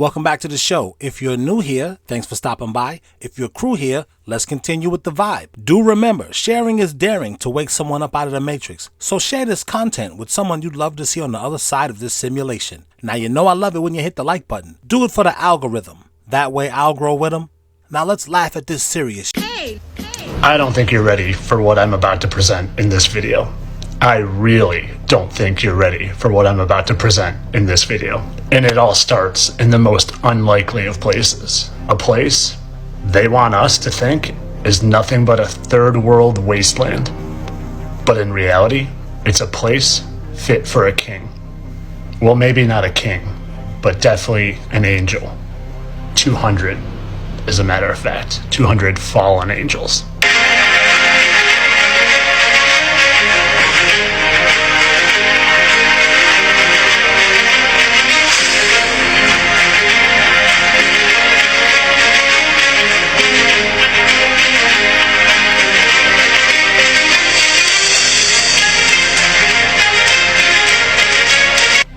Welcome back to the show. If you're new here, thanks for stopping by. If you're crew here, let's continue with the vibe. Do remember, sharing is daring to wake someone up out of the matrix. So share this content with someone you'd love to see on the other side of this simulation. Now you know I love it when you hit the like button. Do it for the algorithm. That way I'll grow with them. Now let's laugh at this serious shit. I don't think you're ready for what I'm about to present in this video. I really don't think you're ready for what I'm about to present in this video. And it all starts in the most unlikely of places. A place they want us to think is nothing but a third world wasteland. But in reality, it's a place fit for a king. Well, maybe not a king, but definitely an angel. 200, as a matter of fact. 200 fallen angels.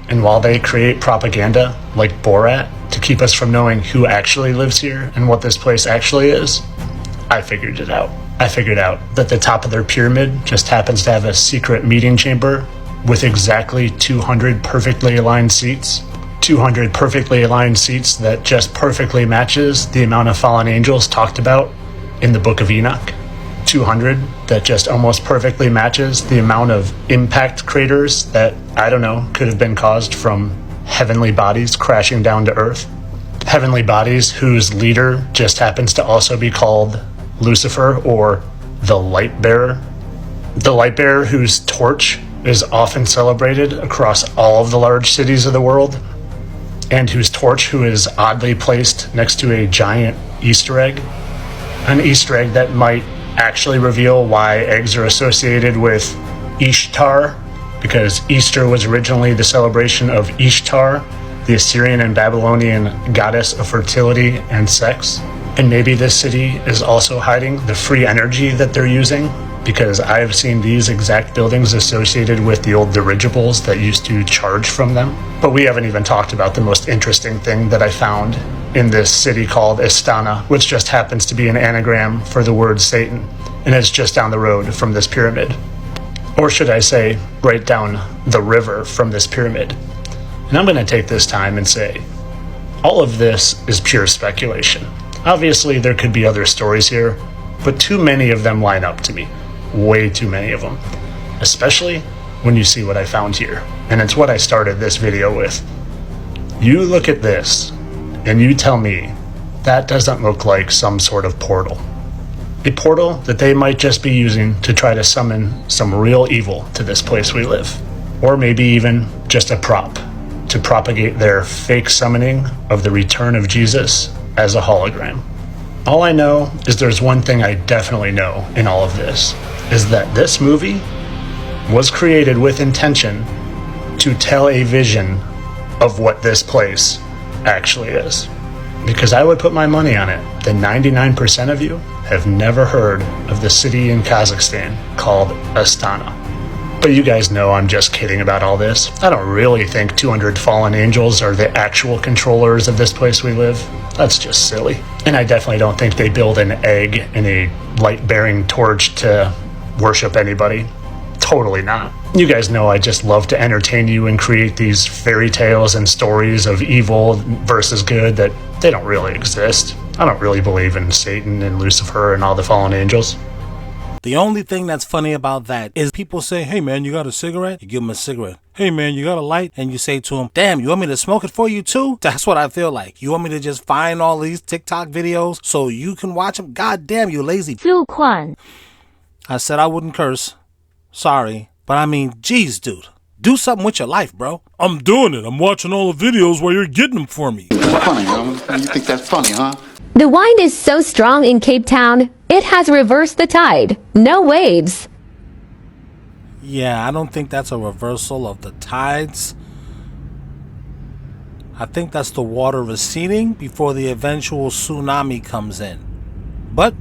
And while they create propaganda like Borat to keep us from knowing who actually lives here and what this place actually is, I figured it out. I figured out that the top of their pyramid just happens to have a secret meeting chamber with exactly 200 perfectly aligned seats. 200 perfectly aligned seats that just perfectly matches the amount of fallen angels talked about in the Book of Enoch. 200 that just almost perfectly matches the amount of impact craters that, I don't know, could have been caused from heavenly bodies crashing down to Earth. Heavenly bodies whose leader just happens to also be called Lucifer, or the Light Bearer. The Light Bearer whose torch is often celebrated across all of the large cities of the world, and whose torch who is oddly placed next to a giant Easter egg. An Easter egg that might actually reveal why eggs are associated with Ishtar, because Easter was originally the celebration of Ishtar, the Assyrian and Babylonian goddess of fertility and sex. And maybe this city is also hiding the free energy that they're using, because I've seen these exact buildings associated with the old dirigibles that used to charge from them. But we haven't even talked about the most interesting thing that I found in this city called Astana, which just happens to be an anagram for the word Satan, and it's just down the road from this pyramid. Or should I say, right down the river from this pyramid. And I'm going to take this time and say, all of this is pure speculation. Obviously, there could be other stories here, but too many of them line up to me. Way too many of them. Especially when you see what I found here. And it's what I started this video with. You look at this, and you tell me that doesn't look like some sort of portal. A portal that they might just be using to try to summon some real evil to this place we live. Or maybe even just a prop to propagate their fake summoning of the return of Jesus as a hologram. All I know is there's one thing I definitely know in all of this, is that this movie was created with intention to tell a vision of what this place actually is. Because I would put my money on it that 99% of you have never heard of the city in Kazakhstan called Astana. But you guys know I'm just kidding about all this. I don't really think 200 fallen angels are the actual controllers of this place we live. That's just silly. And I definitely don't think they build an egg and a light-bearing torch to worship anybody. Totally not. You guys know I just love to entertain you and create these fairy tales and stories of evil versus good that they don't really exist. I don't really believe in Satan and Lucifer and all the fallen angels. The only thing that's funny about that is people say, hey man, you got a cigarette? You give them a cigarette. Hey man, you got a light? And you say to them, damn, you want me to smoke it for you too? That's what I feel like. You want me to just find all these TikTok videos so you can watch them? God damn, you lazy. I said I wouldn't curse. Sorry. But I mean, geez, dude. Do something with your life, bro. I'm doing it. I'm watching all the videos while you're getting them for me. That's funny, huh? You think that's funny, huh? The wind is so strong in Cape Town, it has reversed the tide. No waves. Yeah, I don't think that's a reversal of the tides. I think that's the water receding before the eventual tsunami comes in. But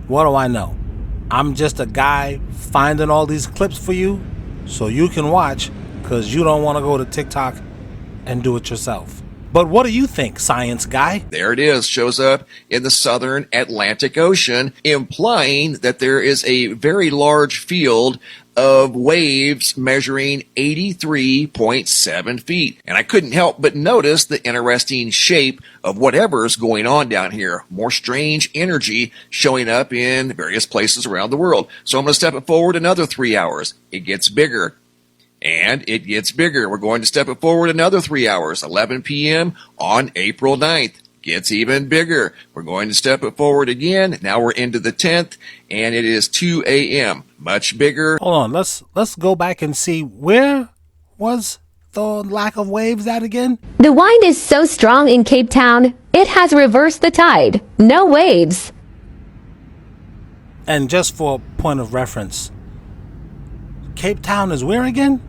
what do I know? I'm just a guy finding all these clips for you so you can watch, because you don't want to go to TikTok and do it yourself. But what do you think, science guy? There it is, shows up in the southern Atlantic Ocean, implying that there is a very large field of waves measuring 83.7 feet. And I couldn't help but notice the interesting shape of whatever's going on down here. More strange energy showing up in various places around the world. So I'm going to step it forward another 3 hours. It gets bigger. And it gets bigger. We're going to step it forward another 3 hours, 11 p.m. on April 9th. Gets even bigger. We're going to step it forward again. Now we're into the 10th, and it is 2 a.m. Much bigger. Hold on, let's go back and see, where was the lack of waves at again? The wind is so strong in Cape Town, it has reversed the tide. No waves. And just for a point of reference, Cape Town is where again?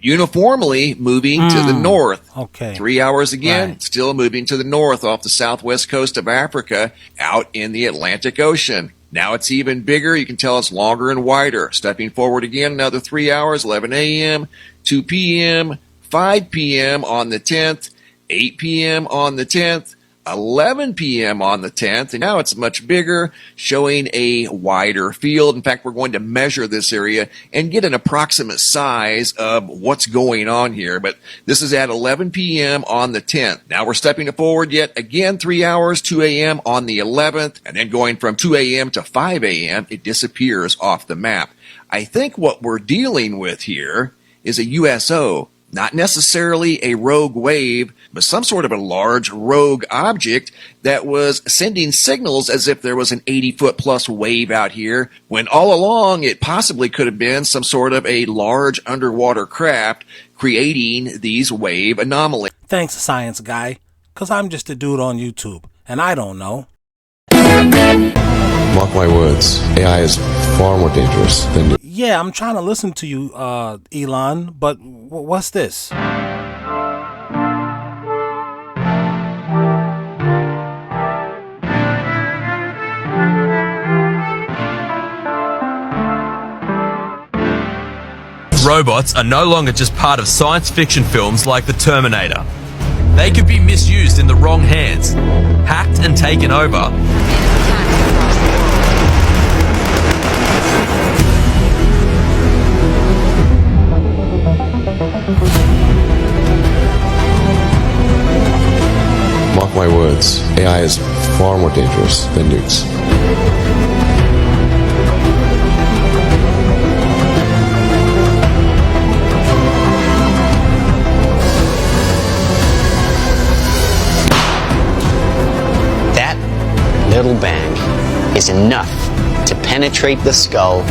Uniformly moving to the north. Okay. 3 hours again, Right. still moving to the north off the southwest coast of Africa, out in the Atlantic Ocean. Now it's even bigger. You can tell it's longer and wider. Stepping forward again, another 3 hours, 11 a.m., 2 p.m., 5 p.m. on the 10th, 8 p.m. on the 10th, 11 p.m. on the 10th, and now it's much bigger, showing a wider field. In fact, we're going to measure this area and get an approximate size of what's going on here, but this is at 11 p.m. on the 10th. Now we're stepping it forward yet again 3 hours, 2 a.m. on the 11th, and then going from 2 a.m. to 5 a.m., it disappears off the map. I think what we're dealing with here is a USO. Not necessarily a rogue wave, but some sort of a large rogue object that was sending signals as if there was an 80-foot plus wave out here, when all along it possibly could have been some sort of a large underwater craft creating these wave anomalies. Thanks, science guy, because I'm just a dude on YouTube, and I don't know. Mark my words, AI is far more dangerous than... Yeah, I'm trying to listen to you, Elon, but what's this? Robots are no longer just part of science fiction films like The Terminator. They could be misused in the wrong hands, hacked and taken over. Mark my words, AI is far more dangerous than nukes. That little bang is enough to penetrate the skull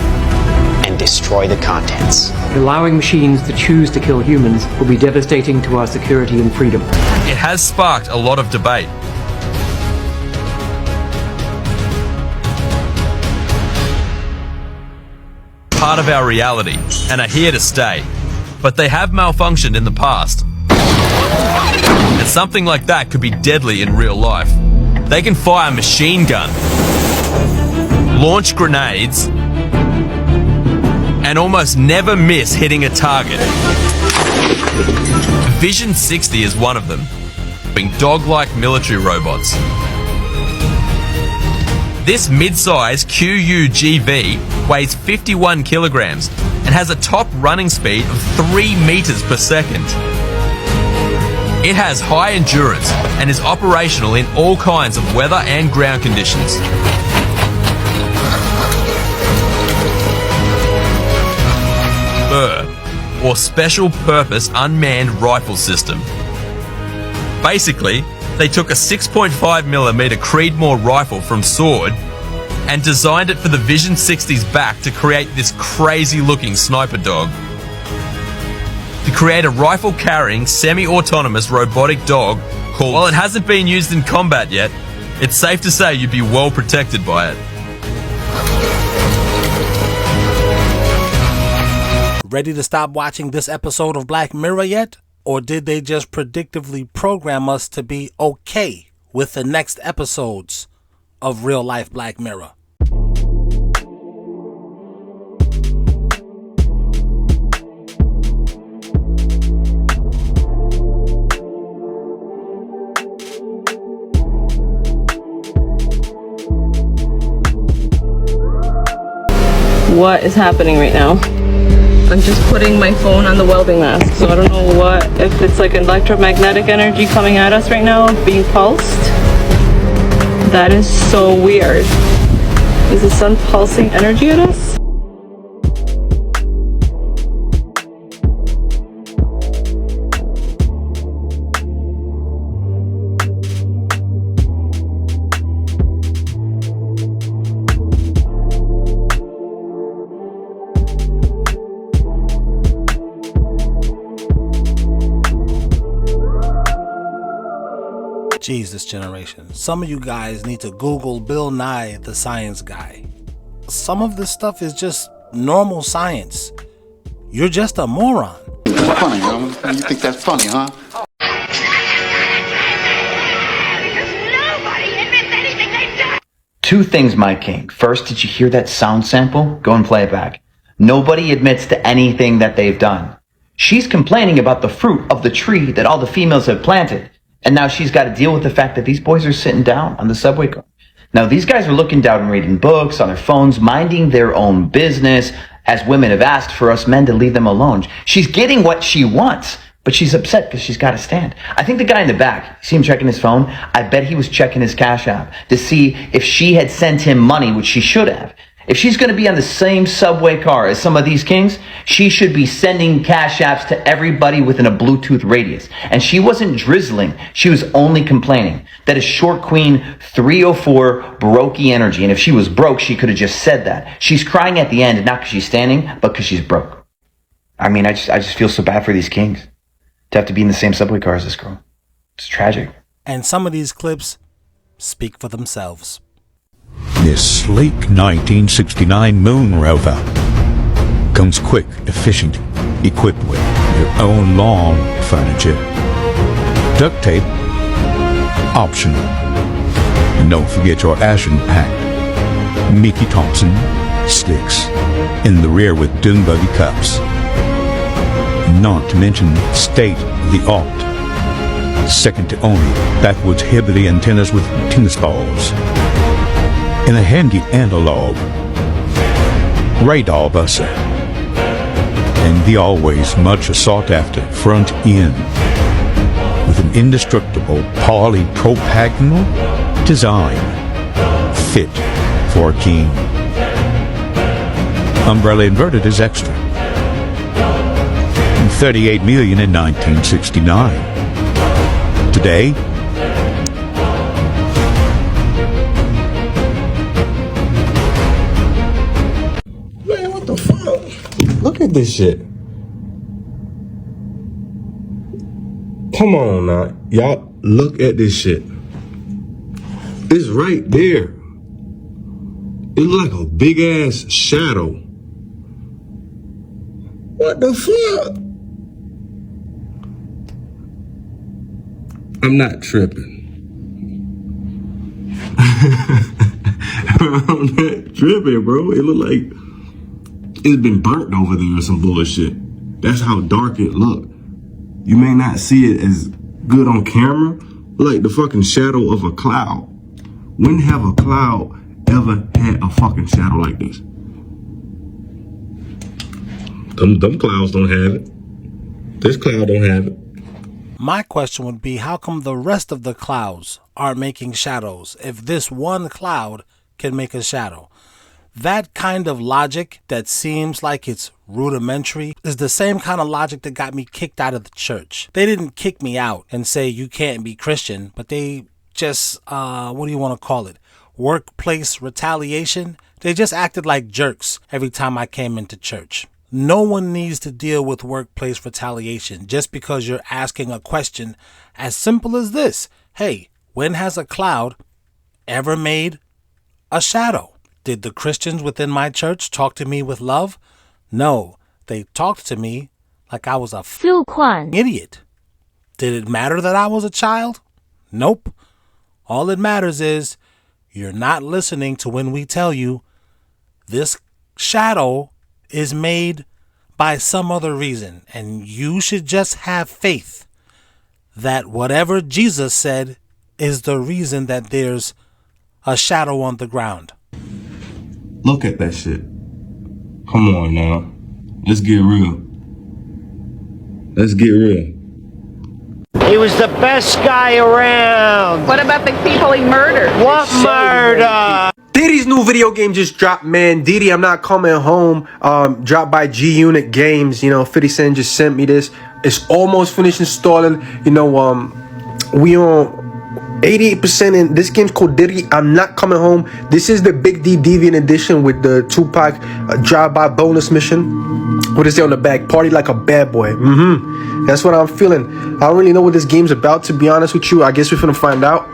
and destroy the contents. Allowing machines to choose to kill humans will be devastating to our security and freedom. It has sparked a lot of debate. Part of our reality and are here to stay, but they have malfunctioned in the past. And something like that could be deadly in real life. They can fire a machine gun, launch grenades, and almost never miss hitting a target. Vision 60 is one of them, being dog-like military robots. This mid-size QUGV weighs 51 kilograms and has a top running speed of 3 meters per second. It has high endurance and is operational in all kinds of weather and ground conditions. Or Special Purpose Unmanned Rifle System. Basically, they took a 6.5mm Creedmoor rifle from Sword and designed it for the Vision 60's back to create this crazy looking sniper dog. To create a rifle-carrying, semi-autonomous robotic dog called... While it hasn't been used in combat yet, it's safe to say you'd be well protected by it. Ready to stop watching this episode of Black Mirror yet? Or did they just predictively program us to be okay with the next episodes of real life Black Mirror? what is happening right now. I'm just putting my phone on the welding mask, so I don't know if it's like electromagnetic energy coming at us right now, being pulsed. That is so weird. Is the sun pulsing energy at us? Jeez, this generation. Some of you guys need to Google Bill Nye the Science Guy. Some of this stuff is just normal science. You're just a moron. That's funny, huh? You think that's funny, huh? Two things, my king. First, did you hear that sound sample? Go and play it back. Nobody admits to anything that they've done. She's complaining about the fruit of the tree that all the females have planted. And now she's got to deal with the fact that these boys are sitting down on the subway car. Now, these guys are looking down and reading books on their phones, minding their own business, as women have asked for us men to leave them alone. She's getting what she wants, but she's upset because she's got to stand. I think the guy in the back, see him checking his phone? I bet he was checking his Cash App to see if she had sent him money, which she should have. If she's going to be on the same subway car as some of these kings, she should be sending Cash Apps to everybody within a Bluetooth radius. And she wasn't drizzling. She was only complaining. That is short queen 304 brokey energy. And if she was broke, she could have just said that. She's crying at the end, not because she's standing, but because she's broke. I mean, I just feel so bad for these kings to have to be in the same subway car as this girl. It's tragic. And some of these clips speak for themselves. This sleek 1969 moon rover comes quick, efficient, equipped with your own lawn furniture. Duct tape, optional. And don't forget your action-packed Mickey Thompson sticks in the rear with dune buggy cups. Not to mention state-of-the-art, second to only backwoods Hibbity antennas with tennis balls. In a handy analog radar buzzer, and the always much sought-after front end with an indestructible polypropagnol design fit for a king. Umbrella inverted is extra. 38 million in 1969. Today, look at this shit. Come on now. Y'all look at this shit. It's right there. It look like a big ass shadow. What the fuck? I'm not tripping. I'm not tripping, bro. It look like it's been burnt over there or some bullshit. That's how dark it looked. You may not see it as good on camera, like the fucking shadow of a cloud. When have a cloud ever had a fucking shadow like this? Them clouds don't have it. This cloud don't have it. My question would be, how come the rest of the clouds aren't making shadows if this one cloud can make a shadow? That kind of logic that seems like it's rudimentary is the same kind of logic that got me kicked out of the church. They didn't kick me out and say you can't be Christian, but they just, what do you want to call it? Workplace retaliation? They just acted like jerks every time I came into church. No one needs to deal with workplace retaliation just because you're asking a question as simple as this. Hey, when has a cloud ever made a shadow? Did the Christians within my church talk to me with love? No, they talked to me like I was a idiot. Did it matter that I was a child? Nope. All it matters is you're not listening to when we tell you this shadow is made by some other reason, and you should just have faith that whatever Jesus said is the reason that there's a shadow on the ground. Look at that shit. Come on now. Let's get real. Let's get real. He was the best guy around. What about the people he murdered? What murder? Diddy's new video game just dropped, man. Diddy, I'm Not Coming Home. Dropped by G-Unit Games. You know, 50 Cent just sent me this. It's almost finished installing. You know, we on 88%, and this game's called Diddy, I'm Not Coming Home. This is the Big D Deviant edition with the Tupac drive-by bonus mission. What is it on the back? Party like a bad boy. That's what I'm feeling. I don't really know what this game's about, to be honest with you. I guess we're finna find out.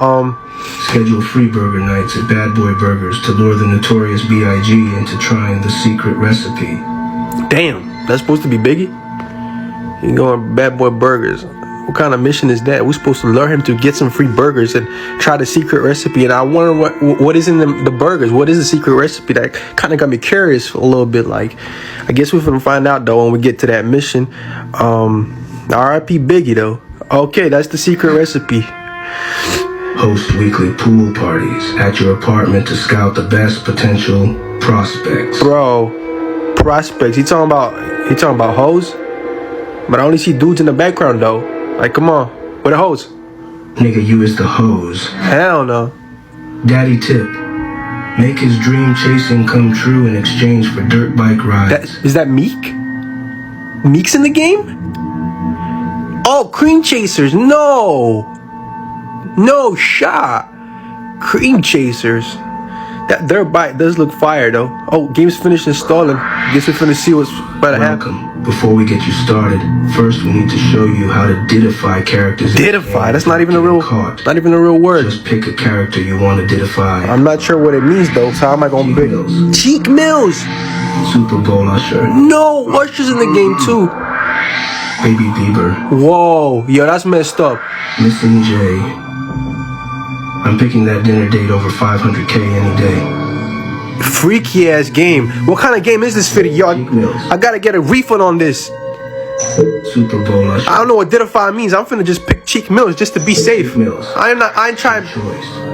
Schedule free burger nights at Bad Boy Burgers to lure the notorious B.I.G. into trying the secret recipe. Damn, that's supposed to be Biggie? You going Bad Boy Burgers. What kind of mission is that? We're supposed to lure him to get some free burgers and try the secret recipe. And I wonder what is in the burgers. What is the secret recipe? That kind of got me curious a little bit. Like, I guess we're gonna find out though when we get to that mission. R.I.P. Biggie though. Okay, that's the secret recipe. Host weekly pool parties at your apartment to scout the best potential prospects. Bro, prospects. He talking about hoes? But I only see dudes in the background though. Like, come on, where the hose? Nigga, you is the hose. Hell no. Daddy tip. Make his dream chasing come true in exchange for dirt bike rides. Is that Meek? Meek's in the game? Oh, Cream Chasers. No. No shot. Cream Chasers. That dirt bike does look fire though. Oh, game's finished installing. Guess we're finna see what's about to happen. Before we get you started, first we need to show you how to didify characters. Didify? That's not even a real word. Just pick a character you want to didify. I'm not sure what it means though, so how am I gonna pick? Cheek Mills! Super Bowl Usher. No, Usher's in the game too. Baby Bieber. Whoa, yo, that's messed up. Missing J. I'm picking that dinner date over 500K any day. Freaky ass game. What kind of game is this video? I gotta get a refund on this. Super Bowl Usher. I don't know what didify means. I'm finna just pick Cheek Mills just to be safe. I ain't trying.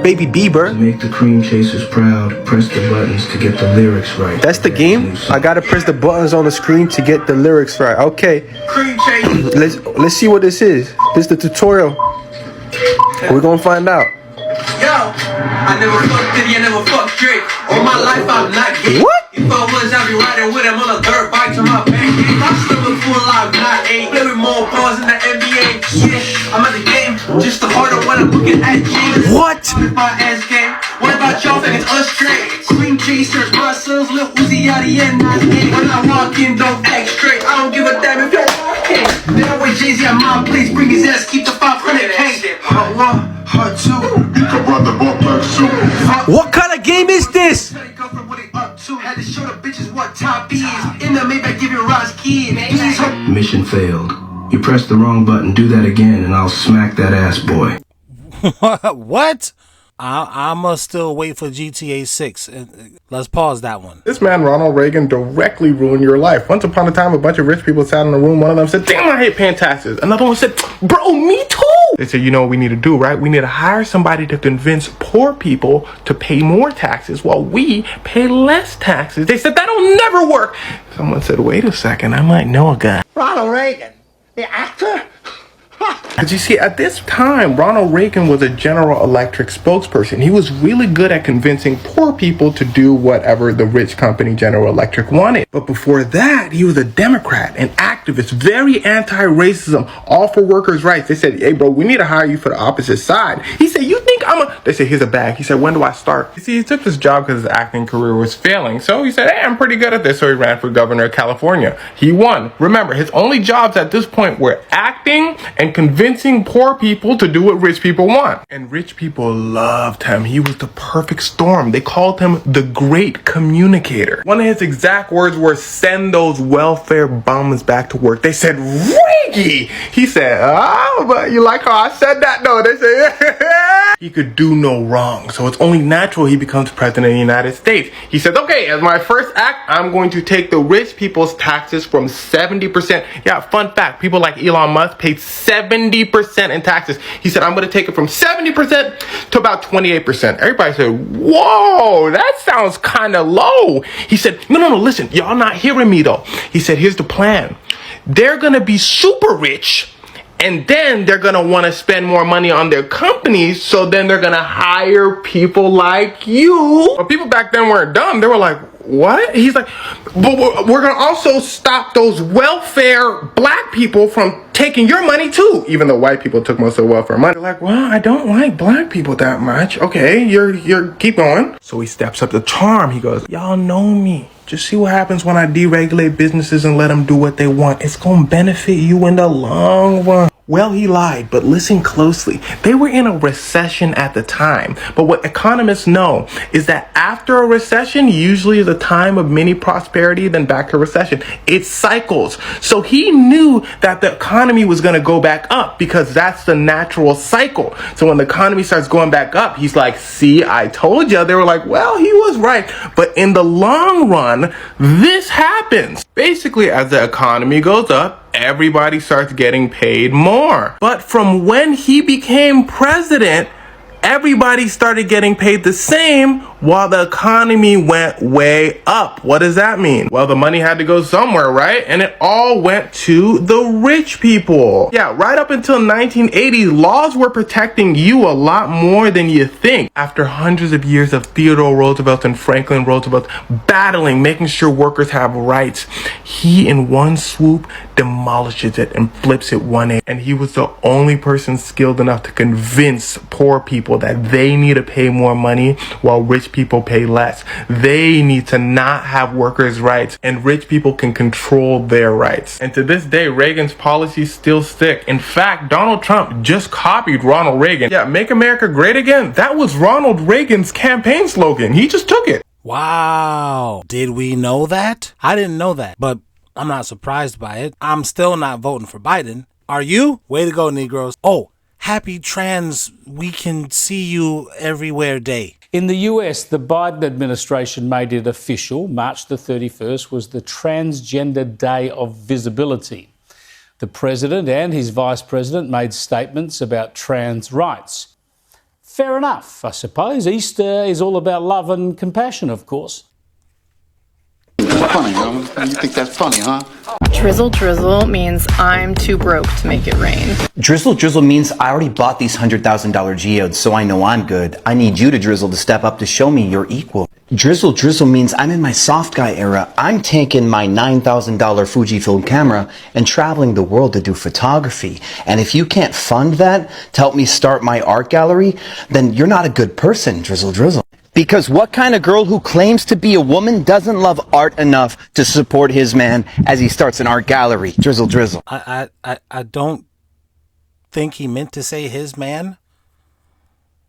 Baby Bieber. To make the Cream Chasers proud, press the buttons to get the lyrics right. That's the game? I gotta press the buttons on the screen to get the lyrics right. Okay. Cream Chasers. Let's see what this is. This is the tutorial. We're gonna find out. Yo, I never fucked Diddy, I never fucked Drake. All my life I'm not gay. What? If I was, I'd be riding with him on a dirt bike to my pancake. I'm still a full life, not eight. Play with more balls in the NBA. Yeah, I'm at the game, just the harder when I'm looking at James. What? My ass game. What about y'all think it's us straight? Cream Chasers, my sons, Lil Uzi Yachty and Nas Eight. When I walk in, don't act straight. I don't give a damn if you're walking. Then I with Jay-Z at my place, bring his ass, keep the 500 hanging. Part 1. Part 2, you can run the book back soon. What kind of game is this? Had to show the bitches what top is. In the Maybach, give your Ross kid. Mission failed. You pressed the wrong button. Do that again, and I'll smack that ass, boy. What? I must still wait for GTA 6. Let's pause that one. This man, Ronald Reagan, directly ruined your life. Once upon a time, a bunch of rich people sat in a room. One of them said, damn, I hate paying taxes. Another one said, bro, me too. They said, you know what we need to do, right? We need to hire somebody to convince poor people to pay more taxes while we pay less taxes. They said, that'll never work. Someone said, wait a second, I might know a guy. Ronald Reagan, the actor? Because you see, at this time, Ronald Reagan was a General Electric spokesperson. He was really good at convincing poor people to do whatever the rich company General Electric wanted. But before that, he was a Democrat, an activist, very anti-racism, all for workers' rights. They said, hey, bro, we need to hire you for the opposite side. He said, you think I'm a... They said, here's a bag. He said, when do I start? You see, he took this job because his acting career was failing. So he said, hey, I'm pretty good at this. So he ran for governor of California. He won. Remember, his only jobs at this point were acting and convincing poor people to do what rich people want. And rich people loved him. He was the perfect storm. They called him the great communicator. One of his exact words were, send those welfare bums back to work. They said, Reggie! He said, oh, but you like how I said that? No, they said, he could do no wrong. So it's only natural he becomes president of the United States. He says, okay, as my first act, I'm going to take the rich people's taxes from 70%. Yeah, fun fact, people like Elon Musk paid 70% in taxes. He said, I'm going to take it from 70% to about 28%. Everybody said, whoa, that sounds kind of low. He said, no, listen, y'all not hearing me though. He said, here's the plan. They're going to be super rich, and then they're going to want to spend more money on their companies, so then they're going to hire people like you. But people back then weren't dumb. They were like, what? He's like, but we're going to also stop those welfare black people from taking your money too. Even though white people took most of the welfare money. They're like, well, I don't like black people that much. Okay, you're keep going. So he steps up the charm. He goes, y'all know me. Just see what happens when I deregulate businesses and let them do what they want. It's going to benefit you in the long run. Well, he lied, but listen closely. They were in a recession at the time. But what economists know is that after a recession, usually is a time of mini prosperity, then back to recession. It cycles. So he knew that the economy was going to go back up because that's the natural cycle. So when the economy starts going back up, he's like, see, I told you. They were like, well, he was right. But in the long run, this happens. Basically, as the economy goes up, everybody starts getting paid more. But from when he became president, everybody started getting paid the same while the economy went way up. What does that mean? Well, the money had to go somewhere, right? And it all went to the rich people. Yeah, right up until 1980, laws were protecting you a lot more than you think. After hundreds of years of Theodore Roosevelt and Franklin Roosevelt battling, making sure workers have rights, he in one swoop demolishes it and flips it 180. And he was the only person skilled enough to convince poor people that they need to pay more money while rich people pay less. They need to not have workers' rights, and rich people can control their rights. And to this day, Reagan's policies still stick. In fact, Donald Trump just copied Ronald Reagan. Yeah, make America great again. That was Ronald Reagan's campaign slogan. He just took it. Wow. Did we know that? I didn't know that, but I'm not surprised by it. I'm still not voting for Biden. Are you? Way to go, Negroes. Oh, happy Trans We Can See You Everywhere Day. In the US, the Biden administration made it official. March the 31st was the Transgender Day of Visibility. The president and his vice president made statements about trans rights. Fair enough, I suppose. Easter is all about love and compassion, of course. That's funny, huh? You think that's funny, huh? Drizzle drizzle means I'm too broke to make it rain. Drizzle drizzle means I already bought these $100,000 geodes, so I know I'm good. I need you to drizzle to step up to show me you're equal. Drizzle drizzle means I'm in my soft guy era. I'm taking my $9,000 Fujifilm camera and traveling the world to do photography. And if you can't fund that to help me start my art gallery, then you're not a good person, drizzle drizzle. Because what kind of girl who claims to be a woman doesn't love art enough to support his man as he starts an art gallery? Drizzle drizzle. I don't think he meant to say his man.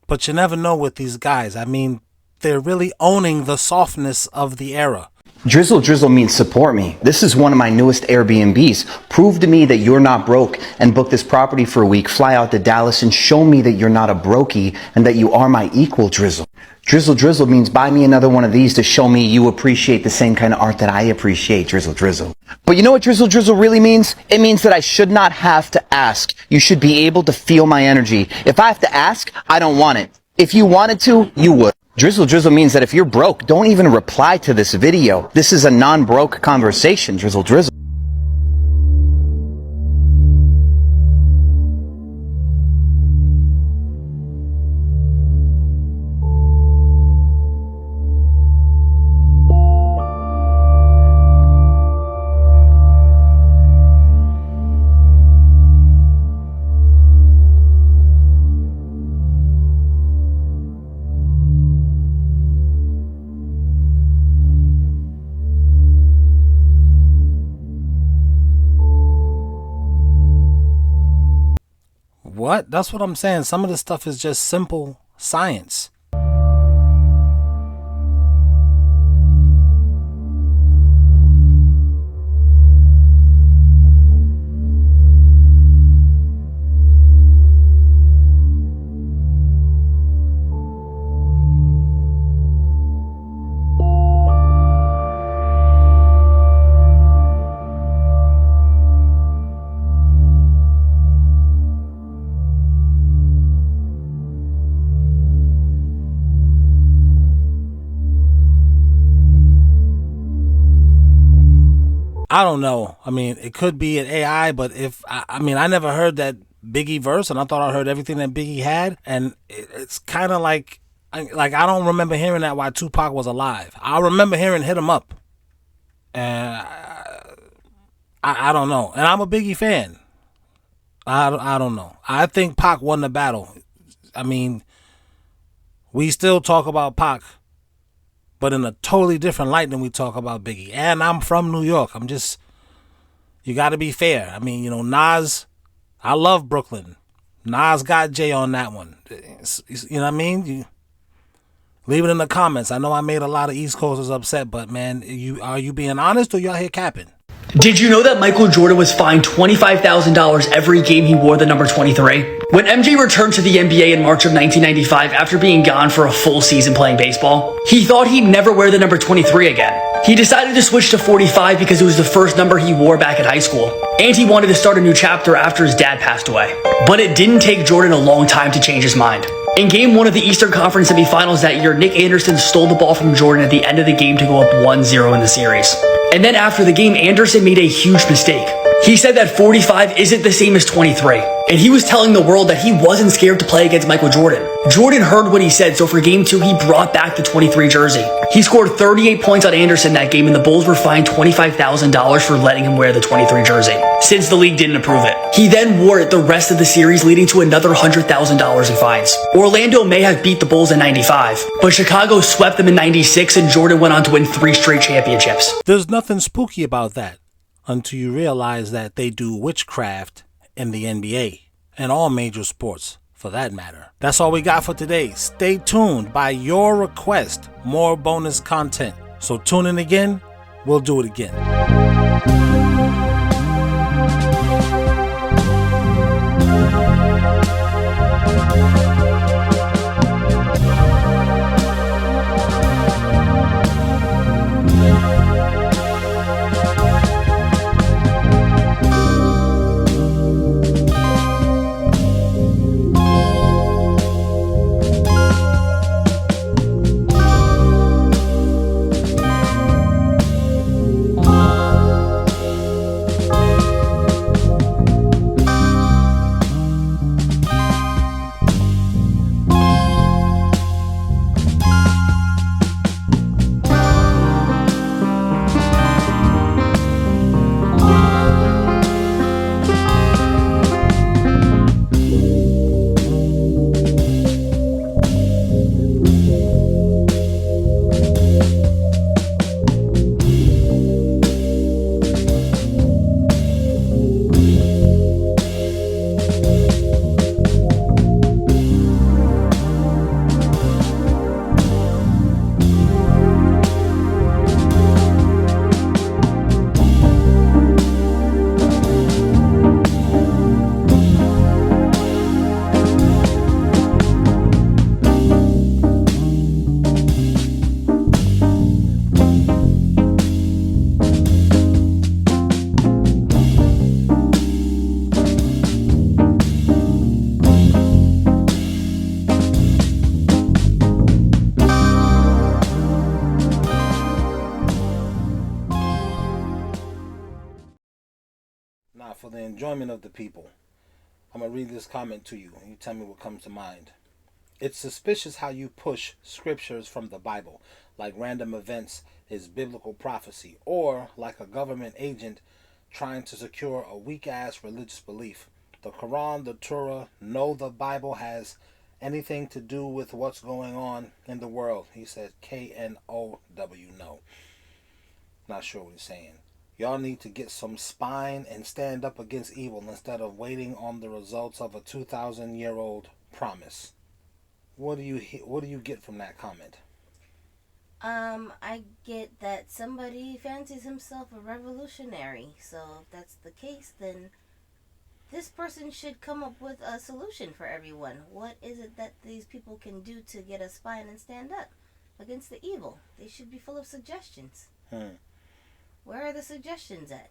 But you never know with these guys. I mean, they're really owning the softness of the era. Drizzle drizzle means support me. This is one of my newest Airbnbs. Prove to me that you're not broke and book this property for a week. Fly out to Dallas and show me that you're not a brokey and that you are my equal, drizzle. Drizzle drizzle means buy me another one of these to show me you appreciate the same kind of art that I appreciate, drizzle drizzle. But you know what drizzle drizzle really means? It means that I should not have to ask. You should be able to feel my energy. If I have to ask, I don't want it. If you wanted to, you would. Drizzle drizzle means that if you're broke, don't even reply to this video. This is a non-broke conversation, drizzle drizzle. What? That's what I'm saying. Some of this stuff is just simple science. I don't know. I mean, it could be an AI, but I mean, I never heard that Biggie verse, and I thought I heard everything that Biggie had, and it's kind of like I don't remember hearing that while Tupac was alive. I remember hearing "Hit 'Em Up," and I don't know. And I'm a Biggie fan. I don't know. I think Pac won the battle. I mean, we still talk about Pac, but in a totally different light than we talk about Biggie. And I'm from New York. You got to be fair. I mean, Nas, I love Brooklyn. Nas got Jay on that one. You know what I mean? Leave it in the comments. I know I made a lot of East Coasters upset, but man, are you being honest or y'all here capping? Did you know that Michael Jordan was fined $25,000 every game he wore the number 23? When MJ returned to the NBA in March of 1995 after being gone for a full season playing baseball, he thought he'd never wear the number 23 again. He decided to switch to 45 because it was the first number he wore back in high school, and he wanted to start a new chapter after his dad passed away. But it didn't take Jordan a long time to change his mind. In Game 1 of the Eastern Conference semifinals that year, Nick Anderson stole the ball from Jordan at the end of the game to go up 1-0 in the series. And then after the game, Anderson made a huge mistake. He said that 45 isn't the same as 23, and he was telling the world that he wasn't scared to play against Michael Jordan. Jordan heard what he said, so for Game 2, he brought back the 23 jersey. He scored 38 points on Anderson that game, and the Bulls were fined $25,000 for letting him wear the 23 jersey, since the league didn't approve it. He then wore it the rest of the series, leading to another $100,000 in fines. Orlando may have beat the Bulls in 95, but Chicago swept them in 96, and Jordan went on to win 3 straight championships. There's nothing spooky about that until you realize that they do witchcraft in the NBA and all major sports for that matter. That's all we got for today. Stay tuned. By your request, more bonus content. So tune in again. We'll do it again. For the enjoyment of the people, I'm going to read this comment to you, and you tell me what comes to mind. It's suspicious how you push scriptures from the Bible, like random events is biblical prophecy, or like a government agent trying to secure a weak-ass religious belief. The Quran, the Torah, no, the Bible has anything to do with what's going on in the world. He said K-N-O-W, no. Not sure what he's saying. Y'all need to get some spine and stand up against evil instead of waiting on the results of a 2,000-year-old promise. What do you get from that comment? I get that somebody fancies himself a revolutionary. So if that's the case, then this person should come up with a solution for everyone. What is it that these people can do to get a spine and stand up against the evil? They should be full of suggestions. Where are the suggestions at?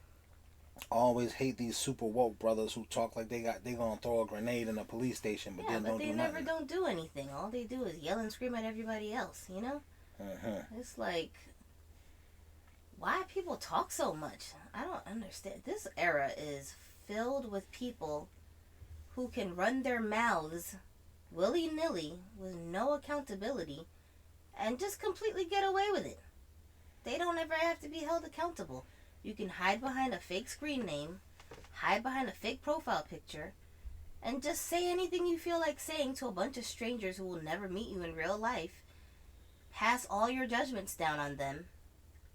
Always hate these super woke brothers who talk like they gonna throw a grenade in a police station, but then don't do nothing. They don't do anything. All they do is yell and scream at everybody else, you know? It's like, Why people talk so much? I don't understand. This era is filled with people who can run their mouths willy-nilly with no accountability and just completely get away with it. They don't ever have to be held accountable. You can hide behind a fake screen name, hide behind a fake profile picture, and just say anything you feel like saying to a bunch of strangers who will never meet you in real life, pass all your judgments down on them,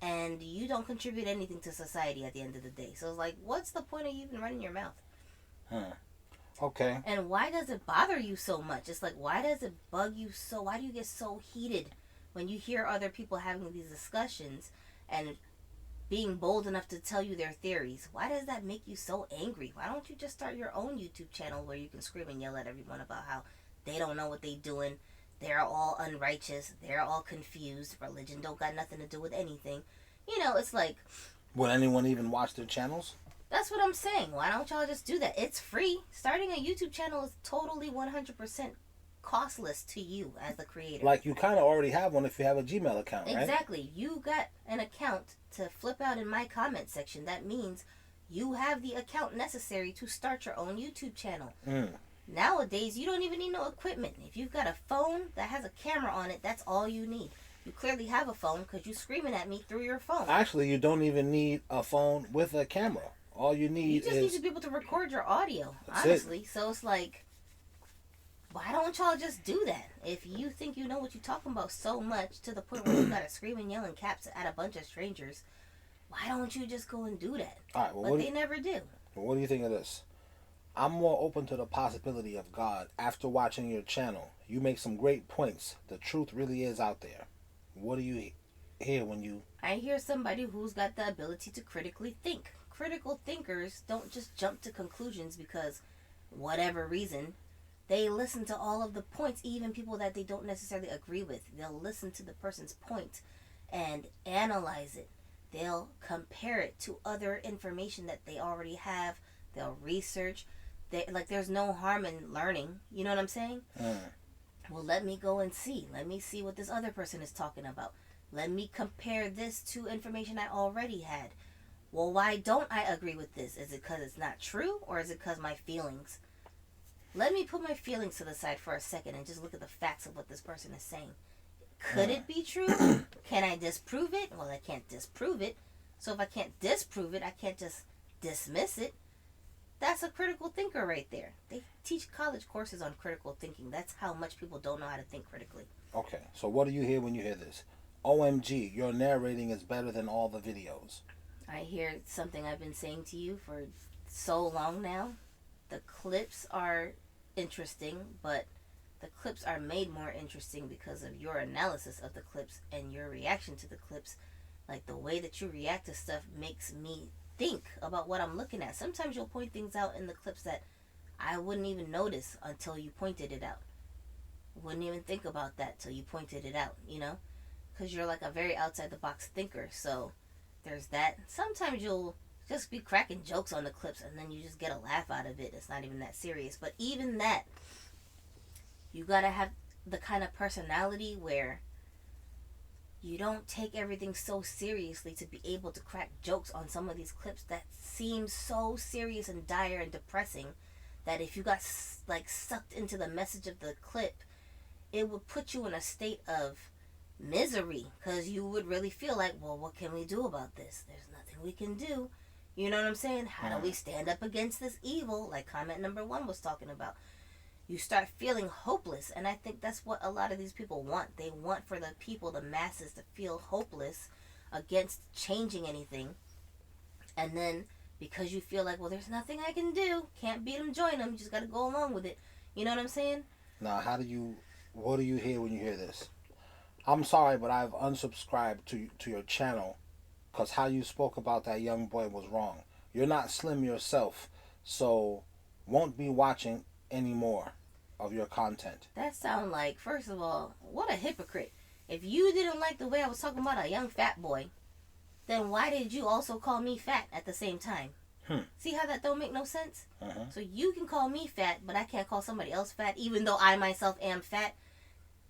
and you don't contribute anything to society at the end of the day. So it's like, what's the point of you even running your mouth? Okay. And why does it bother you so much? It's like, why does it bug you so? Why do you get so heated when you hear other people having these discussions and being bold enough to tell you their theories? Why does that make you so angry? Why don't you just start your own YouTube channel where you can scream and yell at everyone about how they don't know what they doing, they're all unrighteous, they're all confused, religion don't got nothing to do with anything. You know, it's like... Would anyone even watch their channels? That's what I'm saying. Why don't y'all just do that? It's free. Starting a YouTube channel is totally 100% costless to you as the creator. Like, you kind of already have one if you have a Gmail account, right? Exactly. You got an account to flip out in my comment section. That means you have the account necessary to start your own YouTube channel. Nowadays, you don't even need no equipment. If you've got a phone that has a camera on it, that's all you need. You clearly have a phone because you're screaming at me through your phone. Actually, you don't even need a phone with a camera. All you need need to be able to record your audio, honestly. So it's like, why don't y'all just do that? If you think you know what you're talking about so much to the point where you gotta scream and yell in caps at a bunch of strangers, why don't you just go and do that? All right, well, but they never do. What do you think of this? I'm more open to the possibility of God after watching your channel. You make some great points. The truth really is out there. What do you hear when you... I hear somebody who's got the ability to critically think. Critical thinkers don't just jump to conclusions because whatever reason. They listen to all of the points, even people that they don't necessarily agree with. They'll listen to the person's point and analyze it. They'll compare it to other information that they already have. They'll research. There's no harm in learning. You know what I'm saying? Well, let me go and see. Let me see what this other person is talking about. Let me compare this to information I already had. Well, why don't I agree with this? Is it because it's not true, or is it because my feelings? Let me put my feelings to the side for a second and just look at the facts of what this person is saying. Could it be true? Can I disprove it? Well, I can't disprove it. So if I can't disprove it, I can't just dismiss it. That's a critical thinker right there. They teach college courses on critical thinking. That's how much people don't know how to think critically. Okay, so what do you hear when you hear this? OMG, your narrating is better than all the videos. I hear something I've been saying to you for so long now. The clips are interesting, but the clips are made more interesting because of your analysis of the clips and your reaction to the clips. Like, the way that you react to stuff makes me think about what I'm looking at. Sometimes you'll point things out in the clips that I wouldn't even notice until you pointed it out. Wouldn't even think about that till you pointed it out, you know? Because you're like a very outside the box thinker. So there's that. Sometimes you'll just be cracking jokes on the clips and then you just get a laugh out of it. It's not even that serious. But even that, you gotta have the kind of personality where you don't take everything so seriously to be able to crack jokes on some of these clips that seem so serious and dire and depressing that if you got like sucked into the message of the clip, it would put you in a state of misery, because you would really feel like, well, what can we do about this? There's nothing we can do. You know what I'm saying? How do we stand up against this evil? Like comment number 1 was talking about. You start feeling hopeless, and I think that's what a lot of these people want. They want for the people, the masses, to feel hopeless against changing anything. And then because you feel like, well, there's nothing I can do, can't beat them, join them, you just got to go along with it. You know what I'm saying? Now, what do you hear when you hear this? I'm sorry, but I've unsubscribed to your channel because how you spoke about that young boy was wrong. You're not slim yourself, so won't be watching any more of your content. That sound like, first of all, what a hypocrite. If you didn't like the way I was talking about a young fat boy, then why did you also call me fat at the same time? See how that don't make no sense? So you can call me fat, but I can't call somebody else fat, even though I myself am fat.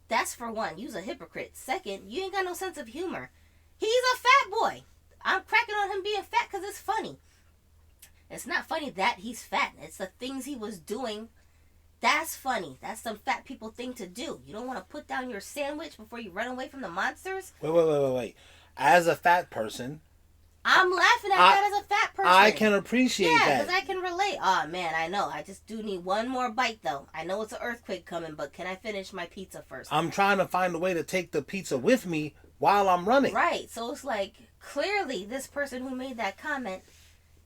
That's for one. You's a hypocrite. Second, you ain't got no sense of humor. He's a fat boy. I'm cracking on him being fat because it's funny. It's not funny that he's fat. It's the things he was doing. That's funny. That's some fat people thing to do. You don't want to put down your sandwich before you run away from the monsters? Wait. As a fat person, I'm laughing at that as a fat person. I can appreciate that. Yeah, because I can relate. Oh, man, I know. I just do need one more bite, though. I know it's an earthquake coming, but can I finish my pizza first? I'm trying to find a way to take the pizza with me while I'm running. Right. So it's like, clearly, this person who made that comment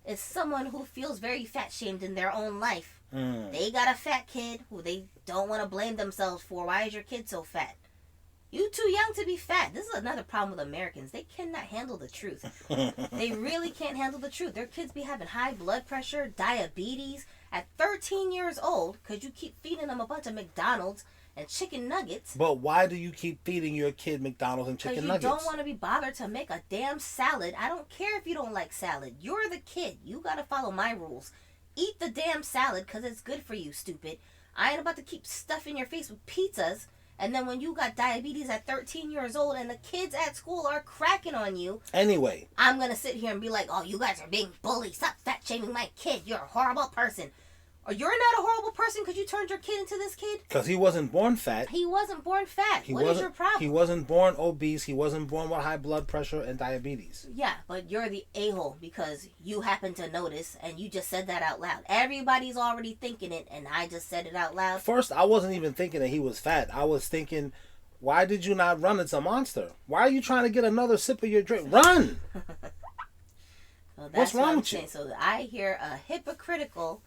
is someone who feels very fat-shamed in their own life. They got a fat kid who they don't want to blame themselves for. Why is your kid so fat? You too young to be fat. This is another problem with Americans. They cannot handle the truth. They really can't handle the truth. Their kids be having high blood pressure, diabetes at 13 years old because you keep feeding them a bunch of McDonald's and chicken nuggets. But why do you keep feeding your kid McDonald's and chicken nuggets? Because you don't want to be bothered to make a damn salad. I don't care if you don't like salad. You're the kid. You got to follow my rules. Eat the damn salad because it's good for you, stupid. I ain't about to keep stuffing your face with pizzas. And then when you got diabetes at 13 years old and the kids at school are cracking on you. Anyway. I'm going to sit here and be like, oh, you guys are being bullies. Stop fat shaming my kid. You're a horrible person. Or you're not a horrible person because you turned your kid into this kid? Because he wasn't born fat. He wasn't born fat. What is your problem? He wasn't born obese. He wasn't born with high blood pressure and diabetes. Yeah, but you're the a-hole because you happen to notice and you just said that out loud. Everybody's already thinking it and I just said it out loud. First, I wasn't even thinking that he was fat. I was thinking, why did you not run? It's a monster. Why are you trying to get another sip of your drink? Run! Well, what's wrong with you? So I hear a hypocritical,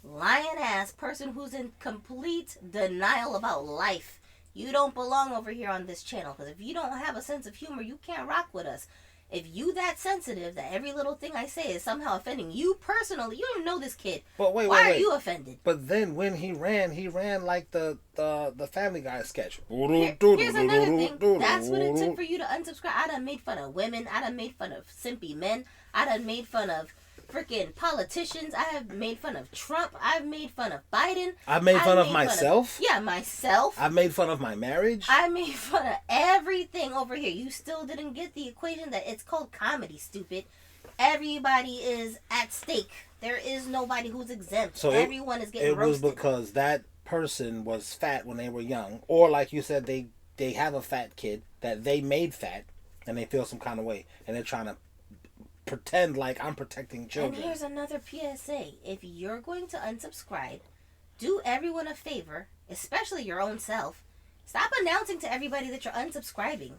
lion-ass person who's in complete denial about life. You don't belong over here on this channel because if you don't have a sense of humor, you can't rock with us. If you that sensitive that every little thing I say is somehow offending you personally, you don't know this kid. But why are you offended? But then when he ran like the Family Guy sketch. Here's another thing. That's what it took for you to unsubscribe. I done made fun of women. I done made fun of simpy men. I done made fun of freaking politicians. I have made fun of Trump. I've made fun of Biden. I've made fun of myself. Myself. I've made fun of my marriage. I made fun of everything over here. You still didn't get the equation that it's called comedy, stupid. Everybody is at stake. There is nobody who's exempt. So everyone is getting roasted. It was because that person was fat when they were young. Or like you said, they have a fat kid that they made fat and they feel some kind of way. And they're trying to pretend like I'm protecting children. And here's another PSA. If you're going to unsubscribe, do everyone a favor, especially your own self. Stop announcing to everybody that you're unsubscribing.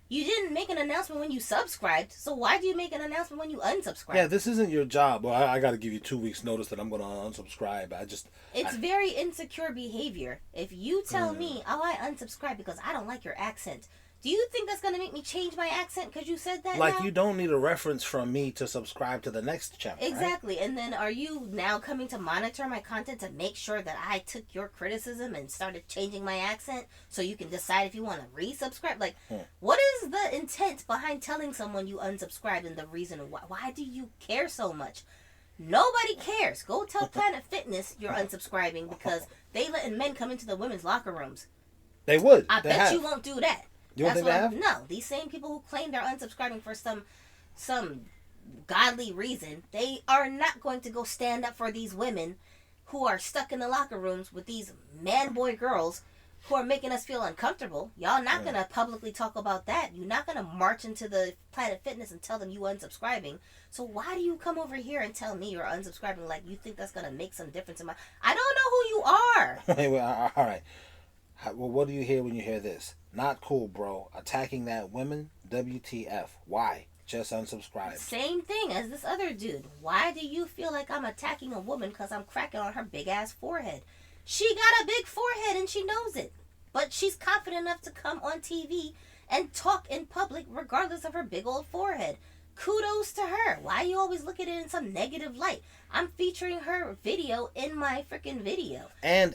You didn't make an announcement when you subscribed, so why do you make an announcement when you unsubscribe? Yeah, this isn't your job. Well, I got to give you 2 weeks notice that I'm going to unsubscribe. It's very insecure behavior. If you tell me, oh, I unsubscribe because I don't like your accent, do you think that's going to make me change my accent because you said that Like, now? you don't need a reference from me to subscribe to the next channel, Exactly. right? And then are you now coming to monitor my content to make sure that I took your criticism and started changing my accent so you can decide if you want to resubscribe? Like, what is the intent behind telling someone you unsubscribed and the reason why? Why do you care so much? Nobody cares. Go tell Planet Fitness you're unsubscribing because they letting men come into the women's locker rooms. They would. I bet you won't do that. You don't think they have? No, these same people who claim they're unsubscribing for some godly reason, they are not going to go stand up for these women who are stuck in the locker rooms with these man-boy girls who are making us feel uncomfortable. Y'all not going to publicly talk about that. You're not going to march into the Planet Fitness and tell them you unsubscribing. So why do you come over here and tell me you're unsubscribing like you think that's going to make some difference in my... I don't know who you are. Wait, all right. Well, what do you hear when you hear this? Not cool, bro. Attacking that women? WTF. Why? Just unsubscribe. Same thing as this other dude. Why do you feel like I'm attacking a woman because I'm cracking on her big-ass forehead? She got a big forehead and she knows it. But she's confident enough to come on TV and talk in public regardless of her big old forehead. Kudos to her. Why you always look at it in some negative light? I'm featuring her video in my freaking video. And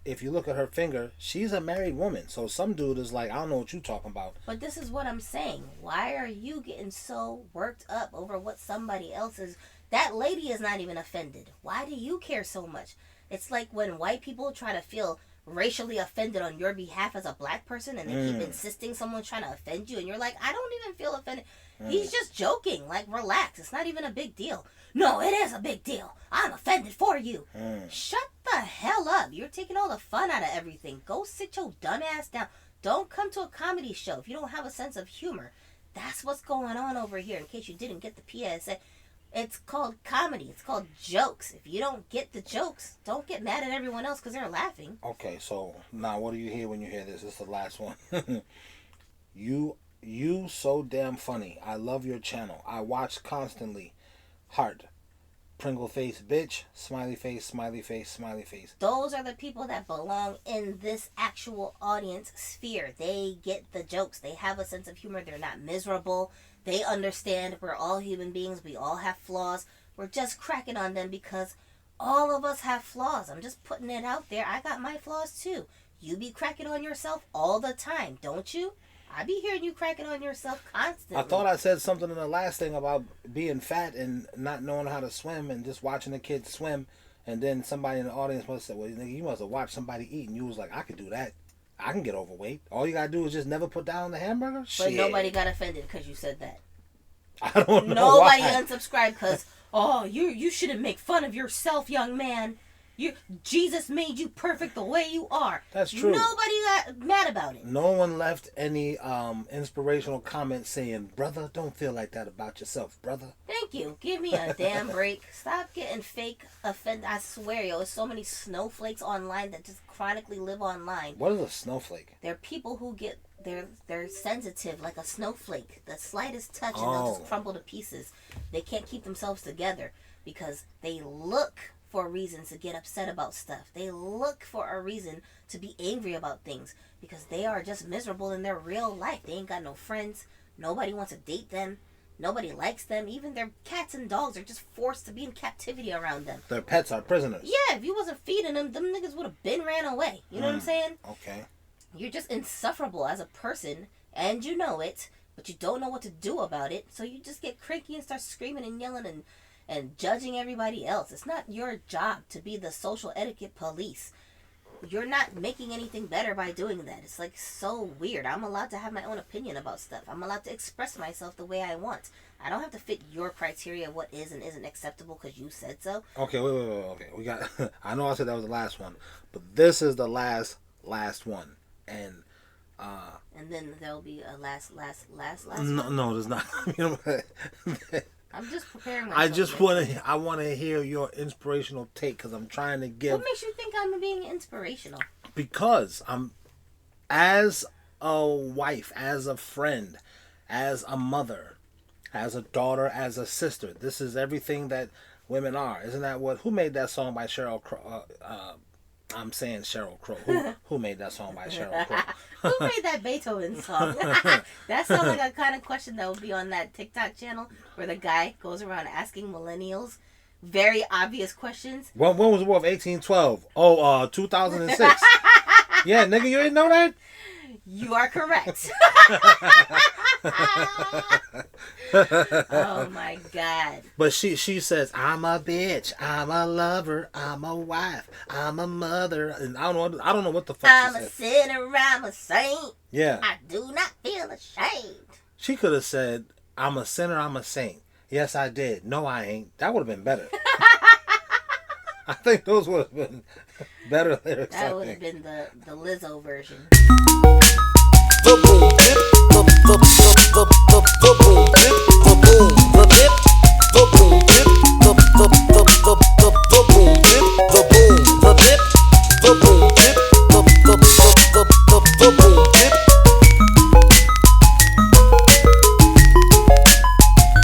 if you look at her finger, she's a married woman. So some dude is like, I don't know what you're talking about. But this is what I'm saying. Why are you getting so worked up over what somebody else is? That lady is not even offended. Why do you care so much? It's like when white people try to feel racially offended on your behalf as a black person, and they keep insisting someone's trying to offend you, and you're like, I don't even feel offended. He's just joking. Like, relax. It's not even a big deal. No, it is a big deal. I'm offended for you. Shut the hell up. You're taking all the fun out of everything. Go sit your dumb ass down. Don't come to a comedy show if you don't have a sense of humor. That's what's going on over here, in case you didn't get the PSA. It's called comedy. It's called jokes. If you don't get the jokes, don't get mad at everyone else because they're laughing. Okay, so now what do you hear when you hear this? This is the last one. You so damn funny. I love your channel. I watch constantly. Heart. Pringle face bitch. Smiley face, smiley face, smiley face. Those are the people that belong in this actual audience sphere. They get the jokes. They have a sense of humor. They're not miserable. They understand we're all human beings. We all have flaws. We're just cracking on them because all of us have flaws. I'm just putting it out there. I got my flaws too. You be cracking on yourself all the time, don't you? I be hearing you cracking on yourself constantly. I thought I said something in the last thing about being fat and not knowing how to swim and just watching the kids swim. And then somebody in the audience must have said, well, you must have watched somebody eat. And you was like, I could do that. I can get overweight. All you got to do is just never put down the hamburger. But Shit. nobody got offended because you said that. I don't know Nobody why. unsubscribed because, oh, you shouldn't make fun of yourself, young man. Jesus made you perfect the way you are. That's true. Nobody got mad about it. No one left any inspirational comments saying, brother, don't feel like that about yourself, brother. Thank you. Give me a damn break. Stop getting fake offended. I swear, yo, there's so many snowflakes online that just chronically live online. What is a snowflake? They're people who get, they're sensitive like a snowflake. The slightest touch and they'll just crumble to pieces. They can't keep themselves together because they look for reasons to get upset about stuff. They look for a reason to be angry about things because they are just miserable in their real life. They ain't got no friends. Nobody wants to date them. Nobody likes them. Even their cats and dogs are just forced to be in captivity around them. Their pets are prisoners. Yeah, if you wasn't feeding them niggas would have been ran away. You know what I'm saying? Okay. You're just insufferable as a person, and you know it, but you don't know what to do about it, so you just get cranky and start screaming and yelling and judging everybody else. It's not your job to be the social etiquette police. You're not making anything better by doing that. It's like so weird. I'm allowed to have my own opinion about stuff. I'm allowed to express myself the way I want. I don't have to fit your criteria of what is and isn't acceptable because you said so. Okay, wait. Okay, we got. I know I said that was the last one, but this is the last one, and then there'll be a last no, one. No, there's not. You know, I'm just preparing myself. I want to hear your inspirational take because I'm trying to give. What makes you think I'm being inspirational? Because I'm, as a wife, as a friend, as a mother, as a daughter, as a sister. This is everything that women are. Isn't that what? Who made that song by Sheryl Crow? I'm saying Sheryl Crow. Who made that song by Sheryl Crow? Who made that Beethoven song? That sounds like a kind of question that would be on that TikTok channel where the guy goes around asking millennials very obvious questions. When was the war of 1812? 2006. Yeah, nigga, you didn't know that? You are correct. Oh my God. But she says, I'm a bitch, I'm a lover, I'm a wife, I'm a mother, and I don't know what the fuck I'm she a said. sinner, I'm a saint. Yeah. I do not feel ashamed. She could have said, I'm a sinner, I'm a saint. Yes, I did. No, I ain't. That would have been better. I think those would have been better lyrics. That would have been the Lizzo version.